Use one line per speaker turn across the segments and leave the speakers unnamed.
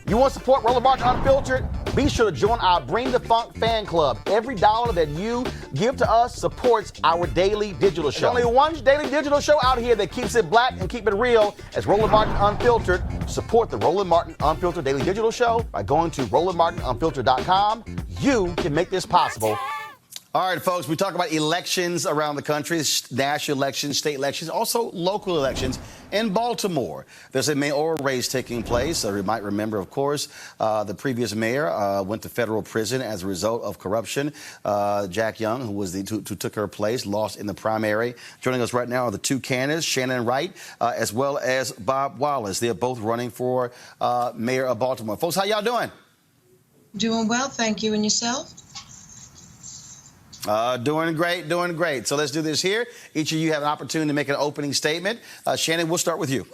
You want to support Roland Martin Unfiltered? Be sure to join our Bring the Funk fan club. Every dollar that you give to us supports our daily digital show. There's only one daily digital show out here that keeps it black and keep it real as Roland Martin Unfiltered. Support the Roland Martin Unfiltered daily digital show by going to RolandMartinUnfiltered.com. You can make this possible. All right, folks, we talk about elections around the country, national elections, state elections, also local elections. In Baltimore, there's a mayoral race taking place. You might remember, of course, the previous mayor went to federal prison as a result of corruption. Jack Young, who took her place, lost in the primary. Joining us right now are the two candidates, Shannon Wright, as well as Bob Wallace. They're both running for mayor of Baltimore. Folks, how y'all doing?
Doing well, thank you. And yourself?
Doing great. So let's do this here. Each of you have an opportunity to make an opening statement. Shannon, we'll start with you.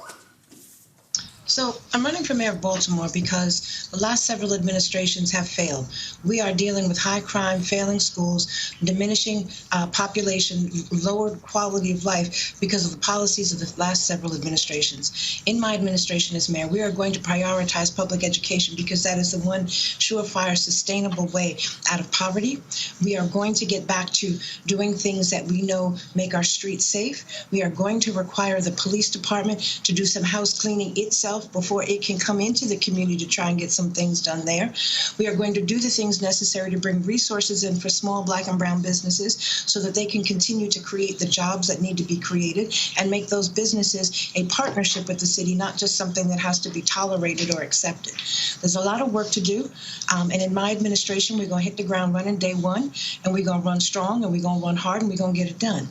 So I'm running for mayor of Baltimore because the last several administrations have failed. We are dealing with high crime, failing schools, diminishing population, lower quality of life because of the policies of the last several administrations. In my administration as mayor, we are going to prioritize public education because that is the one surefire, sustainable way out of poverty. We are going to get back to doing things that we know make our streets safe. We are going to require the police department to do some house cleaning itself before it can come into the community to try and get some things done there. We are going to do the things necessary to bring resources in for small black and brown businesses so that they can continue to create the jobs that need to be created and make those businesses a partnership with the city, not just something that has to be tolerated or accepted. There's a lot of work to do. And in my administration, we're going to hit the ground running day one, and we're going to run strong, and we're going to run hard, and we're going to get it done.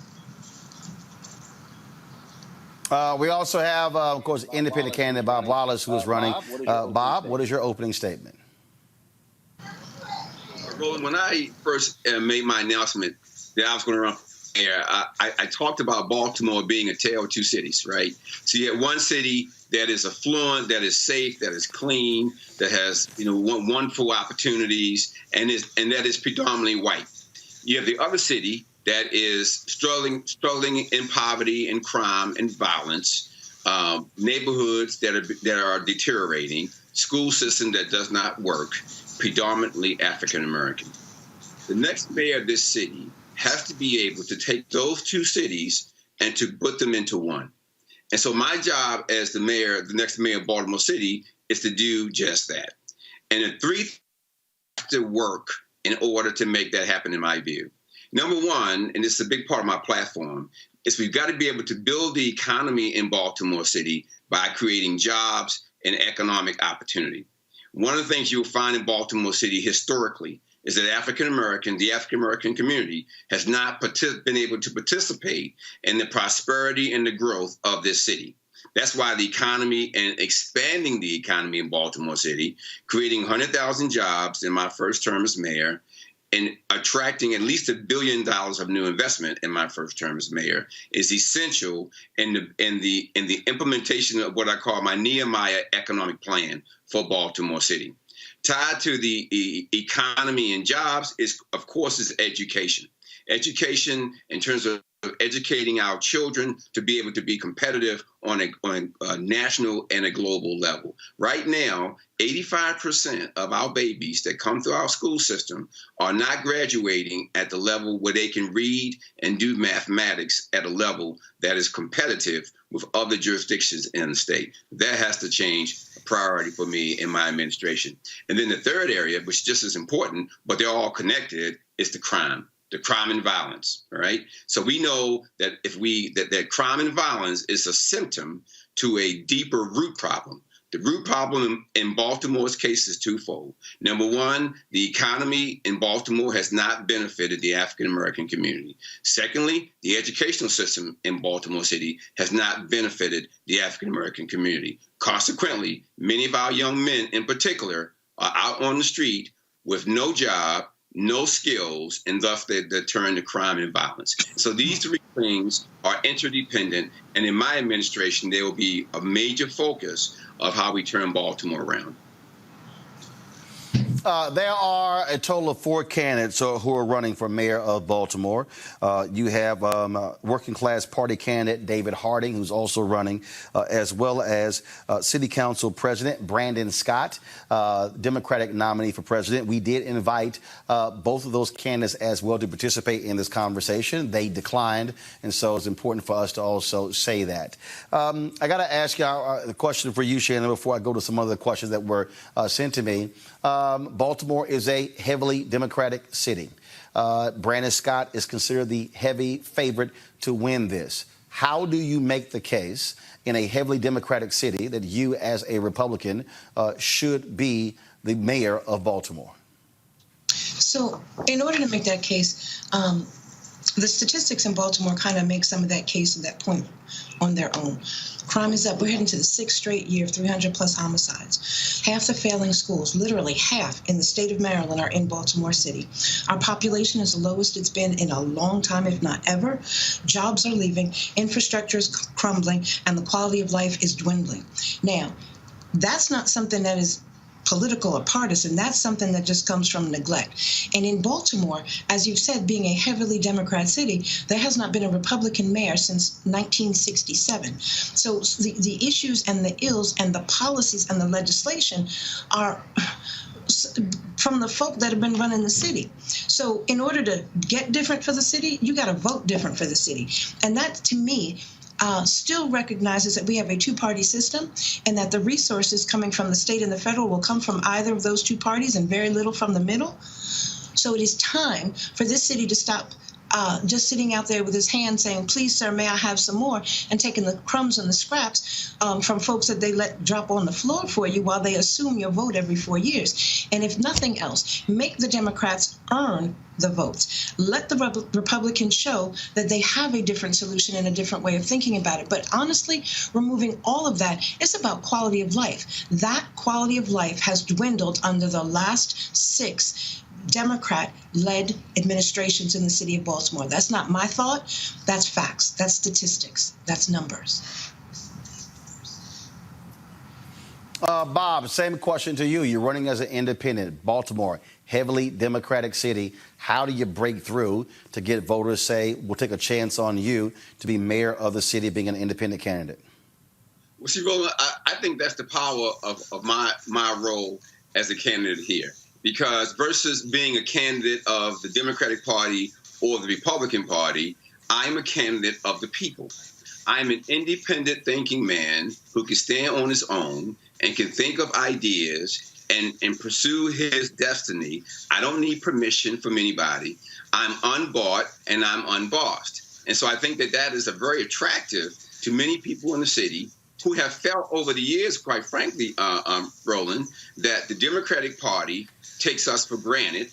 We also have, of course, independent candidate Bob Wallace, who is running. Bob, what is your opening statement?
Roland, when I first made my announcement that I was going to run for mayor, I talked about Baltimore being a tale of two cities, right? So you have one city that is affluent, that is safe, that is clean, that has wonderful opportunities, and that is predominantly white. You have the other city that is struggling in poverty and crime and violence, neighborhoods that are deteriorating, school system that does not work, predominantly African American. The next mayor of this city has to be able to take those two cities and to put them into one. And so my job as the next mayor of Baltimore City, is to do just that. And the three have to work in order to make that happen, in my view. Number one, and this is a big part of my platform, is we've got to be able to build the economy in Baltimore City by creating jobs and economic opportunity. One of the things you'll find in Baltimore City historically is that the African American community has not been able to participate in the prosperity and the growth of this city. That's why the economy and expanding the economy in Baltimore City, creating 100,000 jobs in my first term as mayor, and attracting at least $1 billion of new investment in my first term as mayor is essential in the implementation of what I call my Nehemiah economic plan for Baltimore City. Tied to the economy and jobs is education. Education in terms of educating our children to be able to be competitive on a national and a global level. Right now, 85% of our babies that come through our school system are not graduating at the level where they can read and do mathematics at a level that is competitive with other jurisdictions in the state. That has to change, a priority for me in my administration. And then the third area, which is just as important, but they're all connected, is the crime and violence, all right? So we know that that crime and violence is a symptom to a deeper root problem. The root problem in Baltimore's case is twofold. Number one, the economy in Baltimore has not benefited the African American community. Secondly, the educational system in Baltimore City has not benefited the African American community. Consequently, many of our young men in particular are out on the street with no job, no skills, and thus they turn to crime and violence. So these three things are interdependent, and in my administration, there will be a major focus of how we turn Baltimore around.
There are a total of 4 candidates who are running for mayor of Baltimore. You have working class party candidate David Harding, who's also running, as well as City Council President Brandon Scott, Democratic nominee for president. We did invite both of those candidates as well to participate in this conversation. They declined, and so it's important for us to also say that. I got to ask you a question for you, Shannon, before I go to some other questions that were sent to me. Baltimore is a heavily Democratic city. Brandon Scott is considered the heavy favorite to win this. How do you make the case in a heavily Democratic city that you, as a Republican, should be the mayor of Baltimore?
So in order to make that case, the statistics in Baltimore kind of make some of that case and that point on their own. Crime is up. We're heading to the 6th straight year of 300+ homicides. Half the failing schools, literally half in the state of Maryland, are in Baltimore City. Our population is the lowest it's been in a long time, if not ever. Jobs are leaving, infrastructure is crumbling, and the quality of life is dwindling. Now, that's not something that is political or partisan. That's something that just comes from neglect. And in Baltimore, as you've said, being a heavily Democrat city, there has not been a Republican mayor since 1967. So the issues and the ills and the policies and the legislation are from the folk that have been running the city. So in order to get different for the city, you got to vote different for the city. And that, to me, still recognizes that we have a two-party system and that the resources coming from the state and the federal will come from either of those two parties and very little from the middle. So it is time for this city to stop just sitting out there with his hand saying, please, sir, may I have some more, and taking the crumbs and the scraps from folks that they let drop on the floor for you while they assume your vote every 4 years. And if nothing else, make the Democrats earn the votes. Let the Republicans show that they have a different solution and a different way of thinking about it. But honestly, removing all of that, it's about quality of life. That quality of life has dwindled under the last 6 Democrat-led administrations in the city of Baltimore. That's not my thought. That's facts. That's statistics. That's numbers.
Bob, same question to you. You're running as an independent. Baltimore, heavily Democratic city. How do you break through to get voters say, we'll take a chance on you to be mayor of the city, being an independent candidate?
Well, see, Roland, I think that's the power of my role as a candidate here. Because versus being a candidate of the Democratic Party or the Republican Party, I'm a candidate of the people. I'm an independent thinking man who can stand on his own and can think of ideas and pursue his destiny. I don't need permission from anybody. I'm unbought and I'm unbossed. And so I think that is a very attractive to many people in the city who have felt over the years, quite frankly, Roland, that the Democratic Party takes us for granted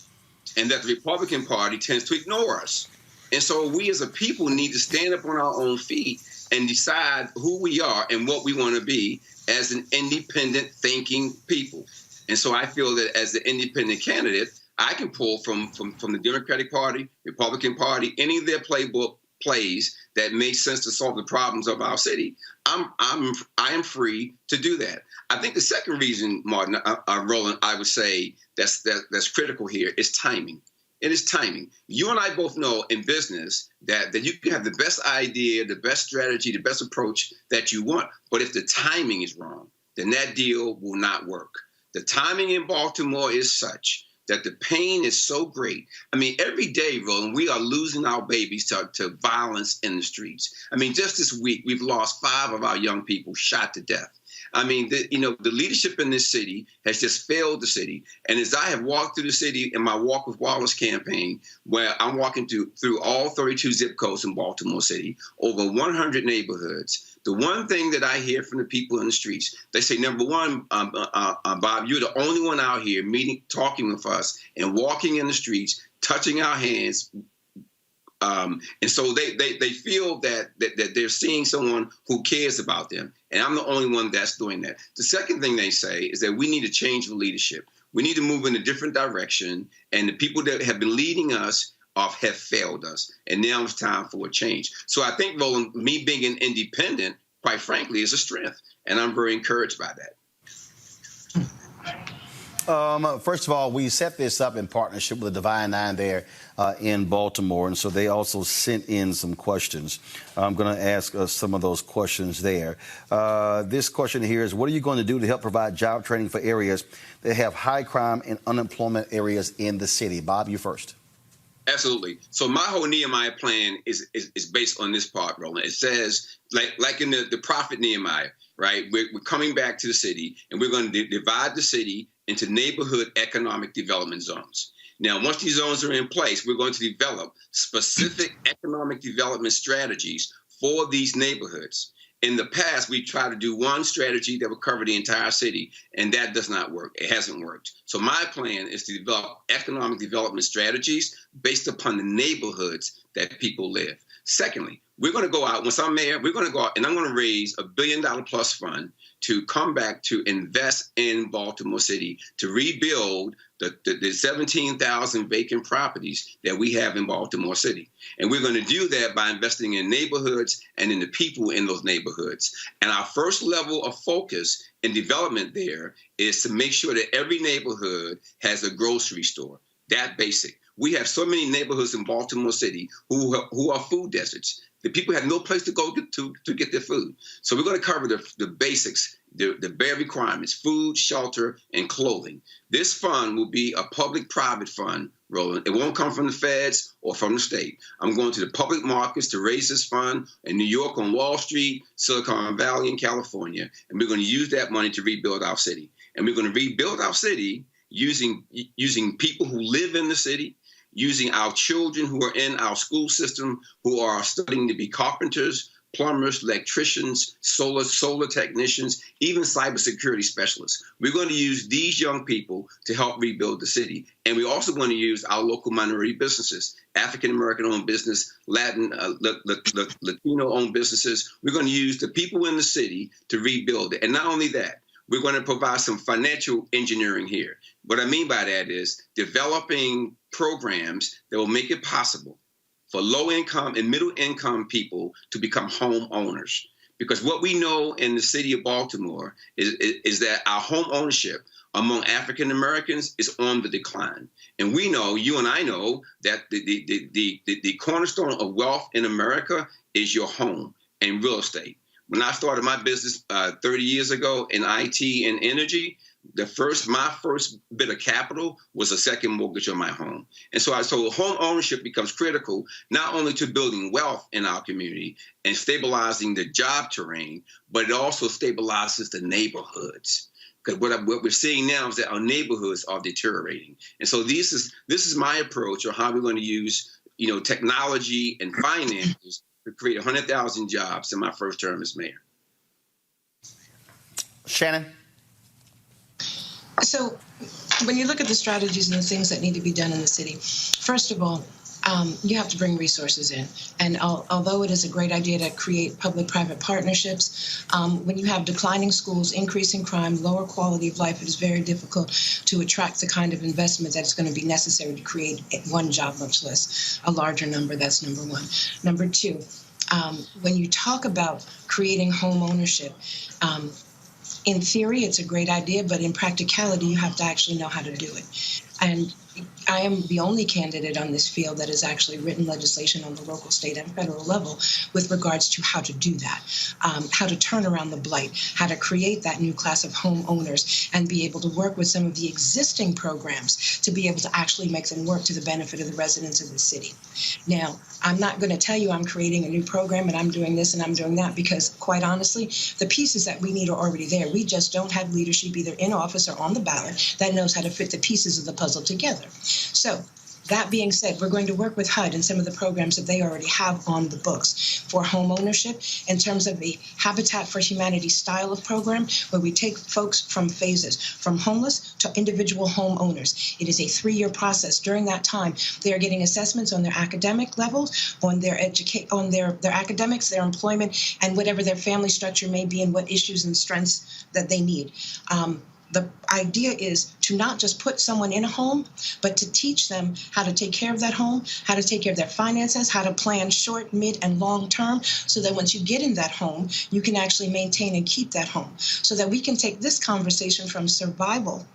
and that the Republican Party tends to ignore us. And so we as a people need to stand up on our own feet and decide who we are and what we want to be as an independent thinking people. And so I feel that as the independent candidate, I can pull from the Democratic Party, Republican Party, any of their plays that make sense to solve the problems of our city. I am free to do that. I think the second reason, Martin, Roland, I would say that's critical here is timing. It is timing. You and I both know in business that you can have the best idea, the best strategy, the best approach that you want. But if the timing is wrong, then that deal will not work. The timing in Baltimore is such that the pain is so great. I mean, every day, Roland, we are losing our babies to violence in the streets. I mean, just this week, we've lost 5 of our young people shot to death. I mean, the leadership in this city has just failed the city. And as I have walked through the city in my Walk with Wallace campaign, where I'm walking through all 32 zip codes in Baltimore City, over 100 neighborhoods, the one thing that I hear from the people in the streets, they say, number one, Bob, you're the only one out here talking with us and walking in the streets, touching our hands. And so they feel that they're seeing someone who cares about them. And I'm the only one that's doing that. The second thing they say is that we need to change the leadership. We need to move in a different direction. And the people that have been leading us have failed us. And now it's time for a change. So I think, Roland, me being an independent, quite frankly, is a strength. And I'm very encouraged by that.
First of all, we set this up in partnership with the Divine Nine there in Baltimore, and so they also sent in some questions. I'm going to ask some of those questions there. This question here is, what are you going to do to help provide job training for areas that have high crime and unemployment areas in the city? Bob, you first.
Absolutely. So my whole Nehemiah plan is based on this part, Roland. It says, like in the prophet Nehemiah, right? We're coming back to the city, and we're going to divide the city into neighborhood economic development zones. Now, once these zones are in place, we're going to develop specific economic development strategies for these neighborhoods. In the past, we tried to do one strategy that would cover the entire city, and that does not work. It hasn't worked. So my plan is to develop economic development strategies based upon the neighborhoods that people live. Secondly, we're going to go out, once I'm mayor, we're going to go out and I'm going to raise $1 billion plus fund to come back to invest in Baltimore City to rebuild the 17,000 vacant properties that we have in Baltimore City. And we're going to do that by investing in neighborhoods and in the people in those neighborhoods. And our first level of focus and development there is to make sure that every neighborhood has a grocery store. That basic. We have so many neighborhoods in Baltimore City who are food deserts. The people have no place to go to get their food. So we're going to cover the basics, the bare requirements, food, shelter, and clothing. This fund will be a public-private fund, Roland. It won't come from the feds or from the state. I'm going to the public markets to raise this fund in New York, on Wall Street, Silicon Valley, and California. And we're going to use that money to rebuild our city. And we're going to rebuild our city using people who live in the city, using our children who are in our school system, who are studying to be carpenters, plumbers, electricians, solar technicians, even cybersecurity specialists. We're going to use these young people to help rebuild the city. And we're also going to use our local minority businesses, African-American-owned business, Latino-owned businesses. We're going to use the people in the city to rebuild it. And not only that, we're going to provide some financial engineering here. What I mean by that is developing programs that will make it possible for low-income and middle-income people to become homeowners. Because what we know in the city of Baltimore is that our home ownership among African Americans is on the decline. And we know, you and I know, that the cornerstone of wealth in America is your home and real estate. When I started my business 30 years ago in IT and energy, my first bit of capital was a second mortgage on my home. And so home ownership becomes critical, not only to building wealth in our community and stabilizing the job terrain, but it also stabilizes the neighborhoods. Because what we're seeing now is that our neighborhoods are deteriorating. And so this is my approach on how we're going to use technology and finances to create 100,000 jobs in my first term as mayor.
Shannon?
So when you look at the strategies and the things that need to be done in the city, first of all, you have to bring resources in. And although it is a great idea to create public-private partnerships, when you have declining schools, increasing crime, lower quality of life, it is very difficult to attract the kind of investment that is going to be necessary to create one job, much less a larger number. That's number one. Number two, when you talk about creating home ownership, in theory, it's a great idea, but in practicality, you have to actually know how to do it. And I am the only candidate on this field that has actually written legislation on the local, state, and federal level with regards to how to do that, how to turn around the blight, how to create that new class of homeowners and be able to work with some of the existing programs to be able to actually make them work to the benefit of the residents of the city. Now, I'm not going to tell you I'm creating a new program and I'm doing this and I'm doing that because, quite honestly, the pieces that we need are already there. We just don't have leadership either in office or on the ballot that knows how to fit the pieces of the puzzle together. So that being said, we're going to work with HUD and some of the programs that they already have on the books for home ownership in terms of the Habitat for Humanity style of program, where we take folks from phases, from homeless to individual homeowners. It is a 3-year process. During that time, they are getting assessments on their academic levels, on their their academics, their employment, and whatever their family structure may be and what issues and strengths that they need. The idea is to not just put someone in a home, but to teach them how to take care of that home, how to take care of their finances, how to plan short, mid, and long term, so that once you get in that home, you can actually maintain and keep that home, so that we can take this conversation from survival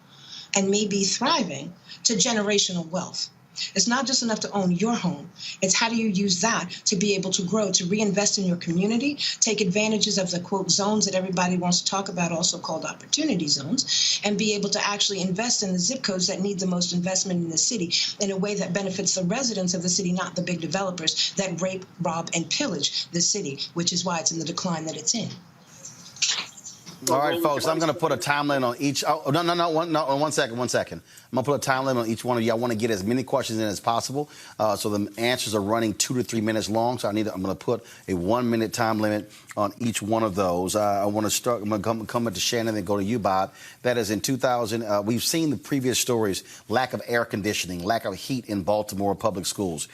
and maybe thriving to generational wealth. It's not just enough to own your home. It's how do you use that to be able to grow, to reinvest in your community, take advantages of the, quote, zones that everybody wants to talk about, also called opportunity zones, and be able to actually invest in the zip codes that need the most investment in the city in a way that benefits the residents of the city, not the big developers that rape, rob, and pillage the city, which is why it's in the decline that it's in.
All right, folks, I'm going to put a time limit on each. Oh, no, one second. I'm going to put a time limit on each one of you. I want to get as many questions in as possible. So the answers are running 2 to 3 minutes long. So I'm going to put a 1 minute time limit on each one of those. I want to start. I'm going to come into Shannon and go to you, Bob. That is in 2000. We've seen the previous stories, lack of air conditioning, lack of heat in Baltimore public schools.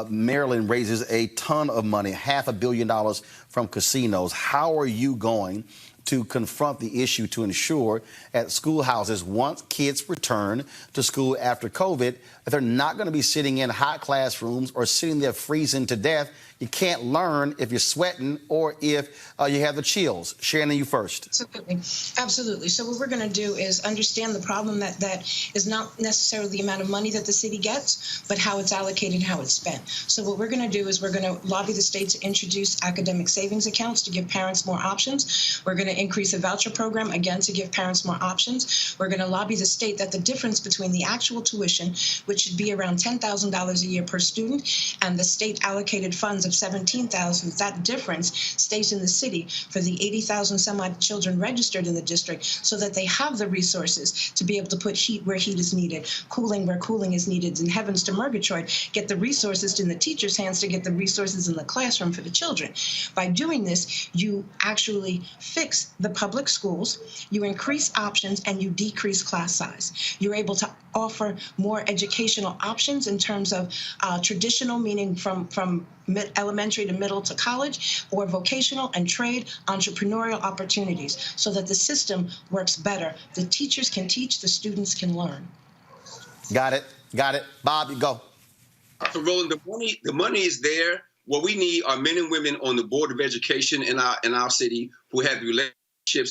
Maryland raises a ton of money, $500 million from casinos. How are you going to confront the issue to ensure at schoolhouses, once kids return to school after COVID, that they're not going to be sitting in hot classrooms or sitting there freezing to death? You can't learn if you're sweating or if you have the chills. Shannon, you first.
Absolutely. So what we're going to do is understand the problem that is not necessarily the amount of money that the city gets, but how it's allocated, how it's spent. So what we're going to do is we're going to lobby the state to introduce academic savings accounts to give parents more options. We're going to increase the voucher program, again, to give parents more options. We're going to lobby the state that the difference between the actual tuition, which should be around $10,000 a year per student, and the state allocated funds of $17,000, that difference stays in the city for the 80,000 some odd children registered in the district, so that they have the resources to be able to put heat where heat is needed, cooling where cooling is needed, and heavens to Murgatroyd, get the resources in the teacher's hands to get the resources in the classroom for the children. By doing this, you actually fix the public schools, you increase options, and you decrease class size. You're able to offer more educational options in terms of traditional, meaning from elementary to middle to college, or vocational and trade entrepreneurial opportunities, so that the system works better. The teachers can teach, the students can learn.
Got it. Bob, you go.
So, Roland, the money is there. What we need are men and women on the Board of Education in our city who have the relationships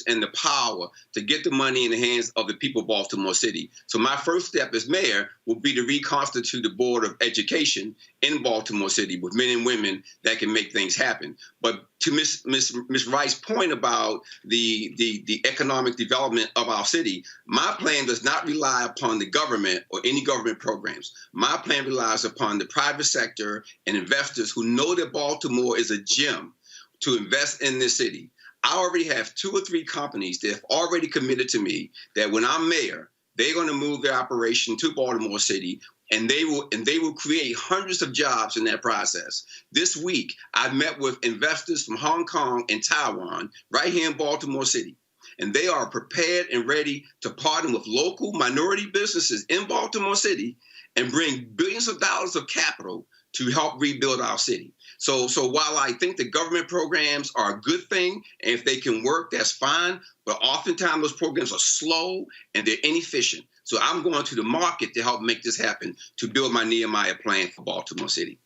and the power to get the money in the hands of the people of Baltimore City. So my first step as mayor will be to reconstitute the Board of Education in Baltimore City with men and women that can make things happen. But to Ms. Wright's point about the economic development of our city, my plan does not rely upon the government or any government programs. My plan relies upon the private sector and investors who know that Baltimore is a gem to invest in this city. I already have 2 or 3 companies that have already committed to me that when I'm mayor, they're going to move their operation to Baltimore City, and they will create hundreds of jobs in that process. This week, I met with investors from Hong Kong and Taiwan right here in Baltimore City, and they are prepared and ready to partner with local minority businesses in Baltimore City and bring billions of dollars of capital to help rebuild our city. So while I think the government programs are a good thing, and if they can work, that's fine, but oftentimes those programs are slow and they're inefficient. So I'm going to the market to help make this happen, to build my Nehemiah plan for Baltimore City.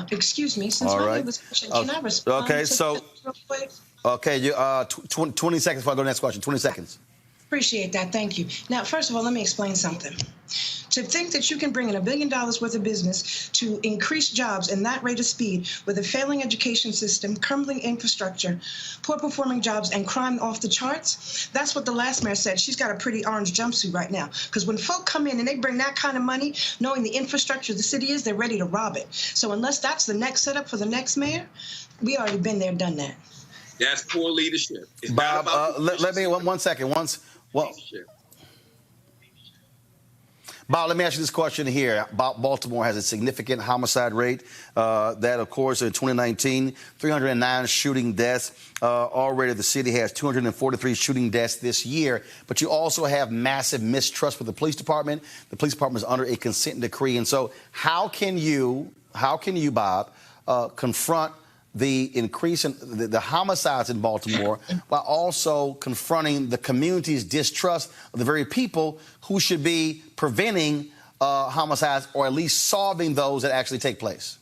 Excuse me, since my name was mentioned, can I respond to this real quick?
Okay, 20 seconds before I go to the next question. 20 seconds.
Appreciate that. Thank you. Now, first of all, let me explain something. To think that you can bring in $1 billion worth of business to increase jobs in that rate of speed with a failing education system, crumbling infrastructure, poor performing jobs, and crime off the charts, that's what the last mayor said. She's got a pretty orange jumpsuit right now. Because when folk come in and they bring that kind of money, knowing the infrastructure the city is, they're ready to rob it. So unless that's the next setup for the next mayor, we already been there, done that.
That's poor leadership. It's
Bob, let me, 1 second. Bob, let me ask you this question here. Baltimore has a significant homicide rate. That, of course, in 2019, 309 shooting deaths. Already the city has 243 shooting deaths this year. But you also have massive mistrust with the police department. The police department is under a consent decree. And so how can you, Bob, confront the increase in the homicides in Baltimore while also confronting the community's distrust of the very people who should be preventing homicides, or at least solving those that actually take place?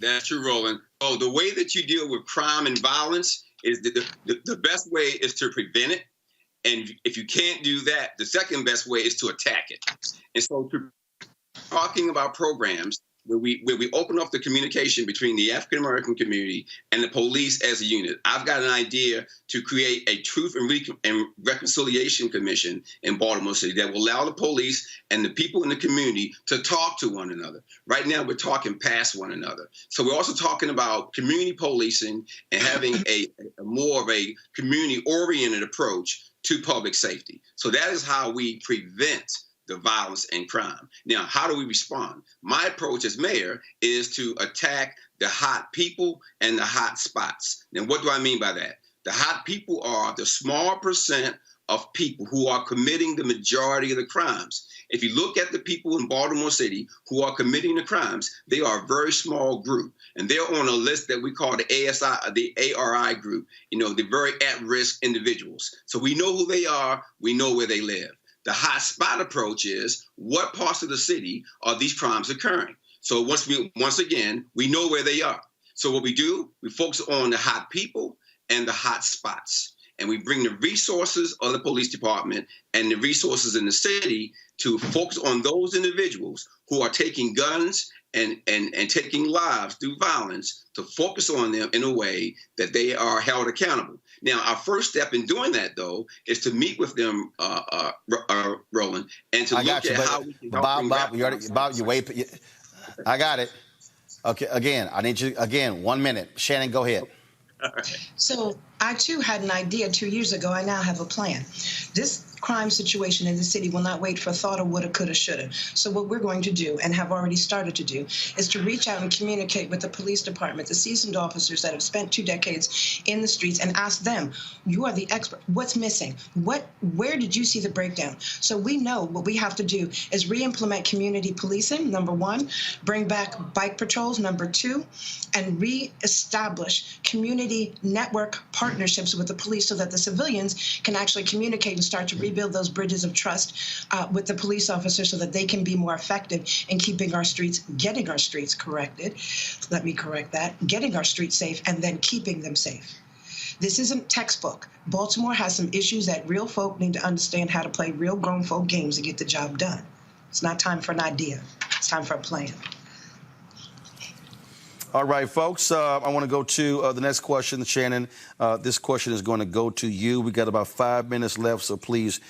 That's true, Roland. So the way that you deal with crime and violence is the best way is to prevent it. And if you can't do that, the second best way is to attack it. And so talking about programs where we open up the communication between the African American community and the police as a unit. I've got an idea to create a Truth and Reconciliation Commission in Baltimore City that will allow the police and the people in the community to talk to one another. Right now, we're talking past one another. So we're also talking about community policing and having a more of a community-oriented approach to public safety. So that is how we prevent the violence and crime. Now, how do we respond? My approach as mayor is to attack the hot people and the hot spots. Now, what do I mean by that? The hot people are the small percent of people who are committing the majority of the crimes. If you look at the people in Baltimore City who are committing the crimes, they are a very small group. And they're on a list that we call the ARI group, the very at-risk individuals. So we know who they are, we know where they live. The hot spot approach is what parts of the city are these crimes occurring? So once again, we know where they are. So what we do, we focus on the hot people and the hot spots. And we bring the resources of the police department and the resources in the city to focus on those individuals who are taking guns and taking lives through violence, to focus on them in a way that they are held accountable. Now, our first step in doing that, though, is to meet with them, Roland, and to look at how we can help
Bob, you wait. I got it. Okay, again, I need you, 1 minute. Shannon, go ahead.
So I, too, had an idea 2 years ago. I now have a plan. This crime situation in the city will not wait for thought of woulda, coulda, shoulda. So what we're going to do, and have already started to do, is to reach out and communicate with the police department, the seasoned officers that have spent 2 decades in the streets, and ask them, you are the expert, what's missing? Where did you see the breakdown? So we know what we have to do is re-implement community policing, number 1, bring back bike patrols, number 2, and re-establish community network partnerships with the police so that the civilians can actually communicate and start to rebuild those bridges of trust with the police officers so that they can be more effective in keeping our streets, getting our streets corrected. Let me correct that. Getting our streets safe and then keeping them safe. This isn't textbook. Baltimore has some issues that real folk need to understand how to play real grown folk games to get the job done. It's not time for an idea. It's time for a plan.
All right, folks, I want to go to the next question, Shannon. This question is going to go to you. We got about 5 minutes left, so please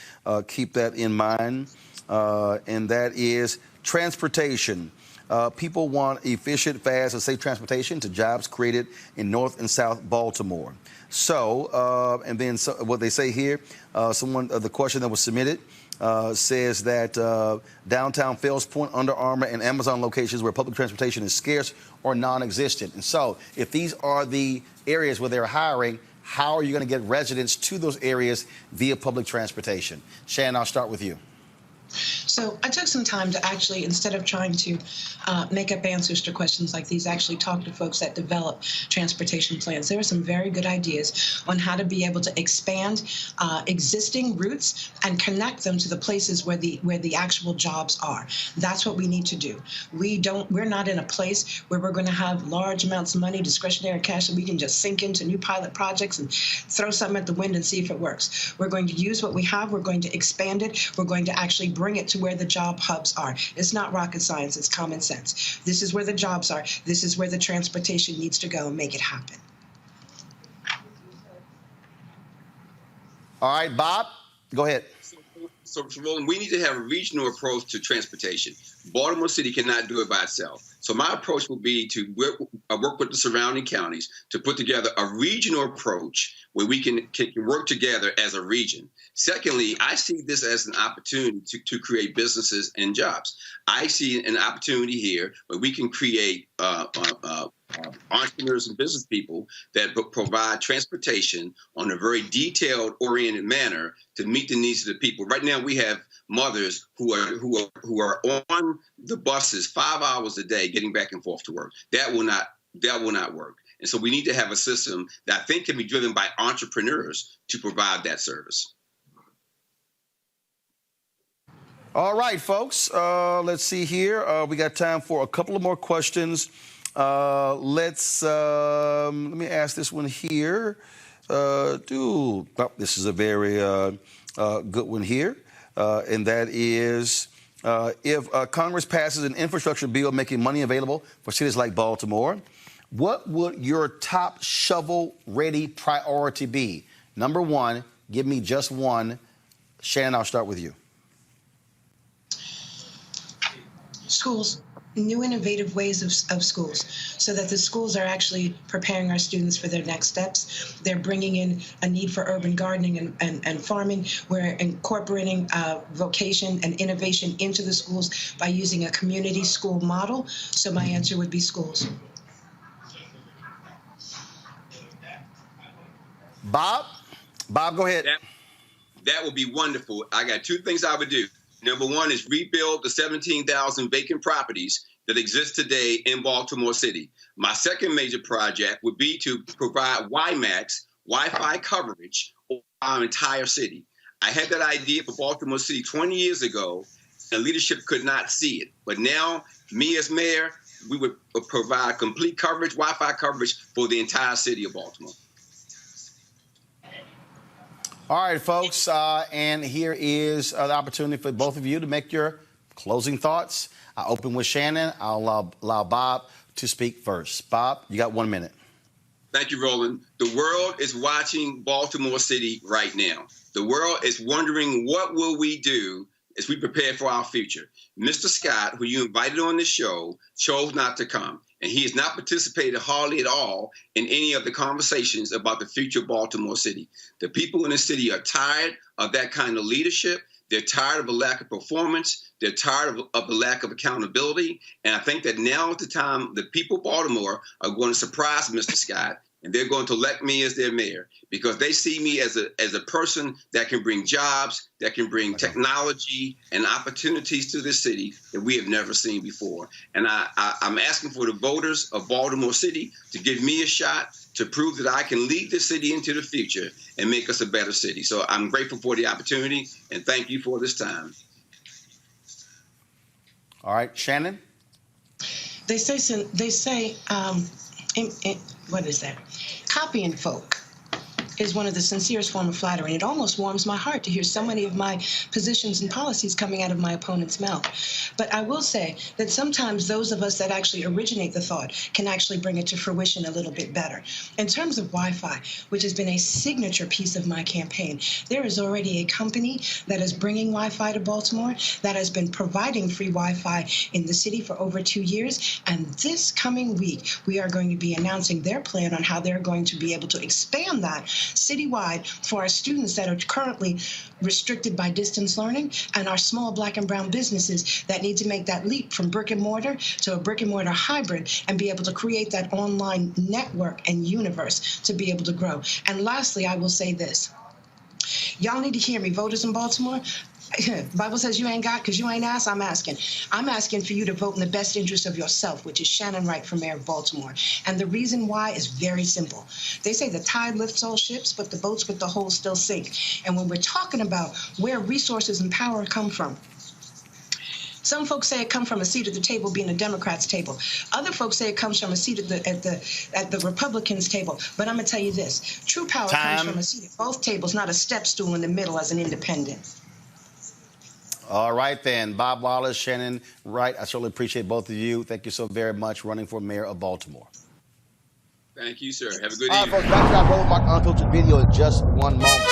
keep that in mind. And that is transportation. People want efficient, fast, and safe transportation to jobs created in North and South Baltimore. So, and then what they say here, the question that was submitted says that downtown Fells Point, Under Armour, and Amazon locations where public transportation is scarce or non-existent. And so if these are the areas where they're hiring, how are you going to get residents to those areas via public transportation? Shannon, I'll start with you.
So I took some time to actually, instead of trying to make up answers to questions like these, actually talk to folks that develop transportation plans. There are some very good ideas on how to be able to expand existing routes and connect them to the places where the actual jobs are. That's what we need to do. We're not in a place where we're going to have large amounts of money, discretionary cash, that we can just sink into new pilot projects and throw something at the wind and see if it works. We're going to use what we have. We're going to expand it. We're going to actually bring it to where the job hubs are. It's not rocket science, it's common sense. This is where the jobs are. This is where the transportation needs to go and make it happen.
All right, Bob, go ahead.
So Roland, we need to have a regional approach to transportation. Baltimore City cannot do it by itself. So my approach will be to work with the surrounding counties to put together a regional approach where we can work together as a region. Secondly, I see this as an opportunity to create businesses and jobs. I see an opportunity here where we can create entrepreneurs and business people that provide transportation on a very detailed, oriented manner to meet the needs of the people. Right now, we have mothers who are on the buses 5 hours a day getting back and forth to work. That will not work. And so we need to have a system that I think can be driven by entrepreneurs to provide that service.
All right, folks, let's see here. We got time for a couple of more questions. Let me ask this one here.
This is a very good one here, and that is if Congress passes an infrastructure bill making money available for cities like Baltimore, what would your top shovel-ready priority be? Number one, give me just one. Shannon, I'll start with you.
Schools. New innovative ways of schools, so that the schools are actually preparing our students for their next steps. They're bringing in a need for urban gardening and farming. We're incorporating vocation and innovation into the schools by using a community school model. So my answer would be schools.
Bob, go ahead.
That would be wonderful. I got two things I would do. Number one is rebuild the 17,000 vacant properties that exist today in Baltimore City. My second major project would be to provide WiMAX, Wi-Fi coverage over our entire city. I had that idea for Baltimore City 20 years ago, and leadership could not see it. But now, me as mayor, we would provide complete coverage, Wi-Fi coverage for the entire city of Baltimore.
All right, folks, and here is the opportunity for both of you to make your closing thoughts. I'll open with Shannon. I'll allow Bob to speak first. Bob, you got 1 minute.
Thank you, Roland. The world is watching Baltimore City right now. The world is wondering, what will we do as we prepare for our future? Mr. Scott, who you invited on this show, chose not to come. And he has not participated hardly at all in any of the conversations about the future of Baltimore City. The people in the city are tired of that kind of leadership. They're tired of the lack of performance. They're tired of the lack of accountability. And I think that now is the time the people of Baltimore are going to surprise Mr. Scott, and they're going to elect me as their mayor, because they see me as a person that can bring jobs, that can bring technology and opportunities to this city that we have never seen before. And I'm asking for the voters of Baltimore City to give me a shot to prove that I can lead the city into the future and make us a better city. So I'm grateful for the opportunity, and thank you for this time.
All right, Shannon?
They say, what is that? Copying folk is one of the sincerest form of flattery, and it almost warms my heart to hear so many of my positions and policies coming out of my opponent's mouth. But I will say that sometimes those of us that actually originate the thought can actually bring it to fruition a little bit better. In terms of Wi-Fi, which has been a signature piece of my campaign, there is already a company that is bringing Wi-Fi to Baltimore, that has been providing free Wi-Fi in the city for over 2 years, and this coming week, we are going to be announcing their plan on how they're going to be able to expand that citywide for our students that are currently restricted by distance learning, and our small Black and brown businesses that need to make that leap from brick and mortar to a brick and mortar hybrid and be able to create that online network and universe to be able to grow. And lastly, I will say this. Y'all need to hear me, voters in Baltimore. Bible says you ain't got because you ain't asked. I'm asking. I'm asking for you to vote in the best interest of yourself, which is Shannon Wright for mayor of Baltimore. And the reason why is very simple. They say the tide lifts all ships, but the boats with the holes still sink. And when we're talking about where resources and power come from, some folks say it comes from a seat at the table being a Democrat's table. Other folks say it comes from a seat at the Republicans' table. But I'm gonna tell you this: true power comes from a seat at both tables, not a step stool in the middle as an independent.
All right, then. Bob Wallace, Shannon Wright, I certainly appreciate both of you. Thank you so very much running for mayor of Baltimore.
Thank you, sir. Have a good evening.
All right, folks, back to our Roland Mark Unfiltered video in just one moment.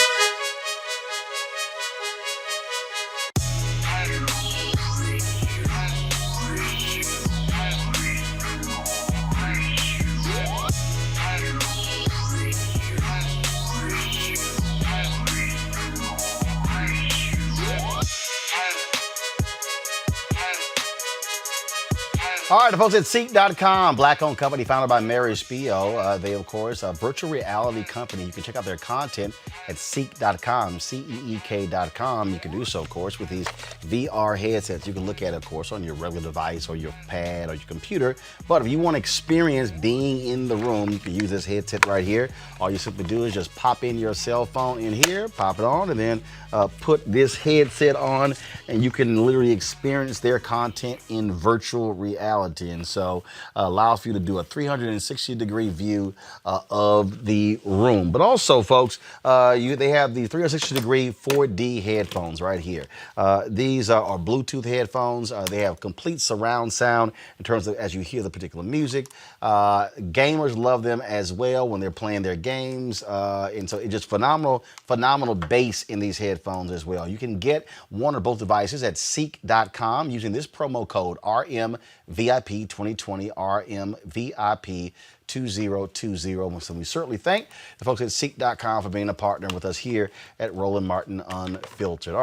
All right, the folks at Ceek.com, black-owned company founded by Mary Spio. They, of course, a virtual reality company. You can check out their content at Ceek.com, Ceek.com. You can do so, of course, with these VR headsets. You can look at it, of course, on your regular device or your pad or your computer. But if you want to experience being in the room, you can use this headset right here. All you simply do is just pop in your cell phone in here, pop it on, and then put this headset on, and you can literally experience their content in virtual reality. reality. And so allows for you to do a 360-degree view of the room. But also, folks, they have the 360-degree 4D headphones right here. These are Bluetooth headphones. They have complete surround sound in terms of as you hear the particular music. Gamers love them as well when they're playing their games. And so it's just phenomenal bass in these headphones as well. You can get one or both devices at Ceek.com using this promo code RMVIP2020, RMVIP2020. So we certainly thank the folks at Ceek.com for being a partner with us here at Roland Martin Unfiltered. All right.